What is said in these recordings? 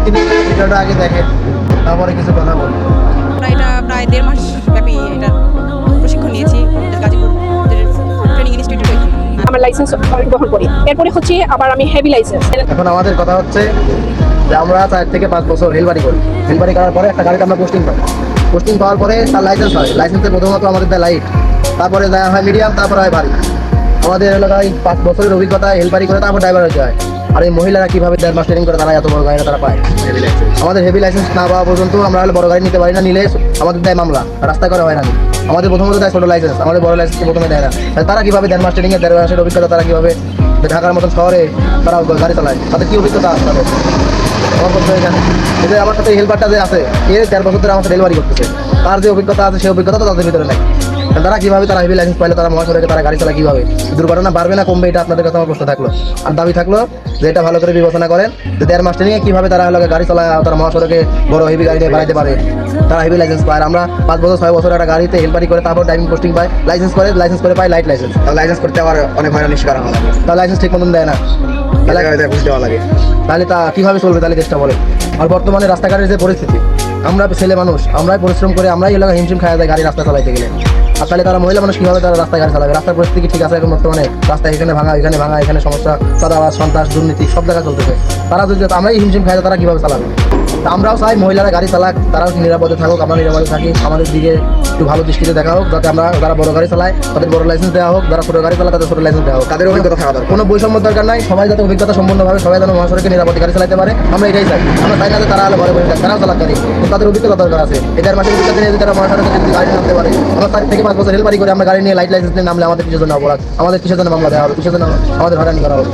তিনি ভিডিওটা আগে দেখেন, তারপরে কিছু কথা বলুন। এটা প্রায় 1.5 মাস ব্যাপী এটা প্রশিক্ষণ নিয়েছি গাজীপুর ট্রেনিং ইনস্টিটিউটে। আমার লাইসেন্স গ্রহণ করি, এরপরে হচ্ছে আবার আমি হেভি লাইসেন্স। এখন আমাদের কথা হচ্ছে যে আমরা 4 থেকে 5 বছর হেলবারি করি। হেলবারি করার পরে একটা গাড়িতে আমরা পোস্টিং পাই। পোস্টিং পাওয়ার পরে তার লাইসেন্স হয়। লাইসেন্সে প্রথমত আমাদের দেয় লাইট, তারপরে দেওয়া হয় মিডিয়াম, তারপরে হয় ভারী। আমাদের এলাকায় 5 বছরের অভিজ্ঞতা হেলবারি করে তারপর ড্রাইভার হতে হয়। আর এই মহিলারা কীভাবে 1.5 মাস ট্রেনিং করে তারা এত বড় গাড়িটা তারা পায়। আমাদের হেভি লাইসেন্স না পাওয়া পর্যন্ত আমরা হলে বড় গাড়ি নিতে পারি না, নিলে আমাদের দেয় মামলা, রাস্তা করে হয় না। আমাদের প্রথমত দেয় ছোটো লাইসেন্স, আমাদের বড় লাইসেন্স প্রথমে দেয় না। তারা কীভাবে 1.5 মাস ট্রেনিংয়ে 1.5 মাসের অভিজ্ঞতা তারা কীভাবে ঢাকার মতন শহরে তারা গাড়ি চালায়, তাদের কী অভিজ্ঞতা আছে তাদের? আমার কথা এখানে এই যে আমার সাথে হেল্পারটা যে আছে, 4 বছর ধরে আমার সাথে ডেলিভারি করতেছে, তার যে অভিজ্ঞতা আছে সেই অভিজ্ঞতা তো তাদের ভিতরে নেই। তারা কীভাবে তারা হেভি লাইসেন্স পাইলে তারা মহাসড়কে তারা গাড়ি চালায় কীভাবে? দুর্ঘটনা বাড়বে না কমবে, এটা আপনাদের কাছে আমার প্রশ্ন থাকলো। আর দাবি থাকলো যে এটা ভালো করে বিবেচনা করেন যে 1.5 মাস ট্রেনিংয়ে কীভাবে তারা হলো গাড়ি চালায়, তারা মহাসড়কে বড় হেভি গাড়ি বাড়াইতে পারে, তারা হেভি লাইসেন্স পায়। আমরা 5 বছর 6 বছর একটা গাড়িতে হেল্পারি করে তারপর ড্রাইভিং পোস্টিং পাই, লাইসেন্স করে পাই লাইট লাইসেন্স। লাইসেন্স করতে আবার অনেক হয়রানি শিকার হওয়া লাগে, তার লাইসেন্স ঠিক মতন দেয় না, তাহলে বুঝতে দেওয়া লাগে। তাহলে তা কীভাবে চলবে তাহলে দেশটা বলে? আর বর্তমানে রাস্তাঘাটের যে পরিস্থিতি, আমরা ছেলে মানুষ, আমরাই পরিশ্রম করে আমরাই এলাকা হিমশিম খাওয়া যায় গাড়ি রাস্তা চালাইতে গেলে। আর তাহলে তারা মহিলা মানুষ কীভাবে তারা রাস্তায় গাড়ি চালাবে? রাস্তার পরিস্থিতি ঠিক আছে এখন বর্তমানে? রাস্তা এখানে ভাঙা এখানে সমস্যা, চাঁদাবাজ, সন্ত্রাস, দুর্নীতি সব জায়গায় চলতেছে। তারা যদি আমরাই হিমশিম খাই তারা কীভাবে চালাবে? তা আমরাও চাই মহিলারা গাড়ি চালাক, তারাও নিরাপদে থাকুক, আমরা নিরাপদে থাকি, আমাদের দিকে একটু ভালো দৃষ্টিতে দেখা হোক, যাতে আমরা যারা বড় গাড়ি চালায় তাদের বড় লাইসেন্স দেওয়া হোক, যারা ছোটো গাড়ি চালায় তাদের ছোটো লাইসেন্স দেওয়া হোক। তাদের অভিজ্ঞতা থাকা দরকার, কোনো বৈষম্য দরকার নাই, সবাই যাতে অভিজ্ঞতা সম্পূর্ণভাবে সবাই যেন মহাসড়কে নিরাপদে গাড়ি চালাতে পারে, আমরা এটাই চাই। আমরা চাই না যে তারা হলে ঘরে বসে থাকে, তারাও চালাক গাড়ি, তাদের অভিজ্ঞতা দরকার আছে। 1.5 মাসের অভিজ্ঞতা নিয়ে যদি তারা মহাসড়কে যদি গাড়ি নামতে পারে, আমরা 4 থেকে 5 বছর হেলপারি করে আমরা গাড়ি নিয়ে লাইট লাইসেন্স নিয়ে নামলে আমাদের কিসের জন্য অপরাধ, আমাদের কিসের জন্য মামলা দেওয়া হবে, কিসের জন্য আমাদের হয়রানি করা হবে?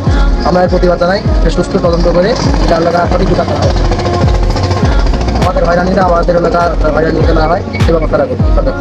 আমরা এর প্রতিবাদ জানাই, সুস্থ তদন্ত করে এটা এলাকা সঠিক বিচার করা হবে। আমাদের হয়রানিটা আমাদের এলাকার হয়রানি না হয় সে ব্যবস্থা রাখুন সরকার।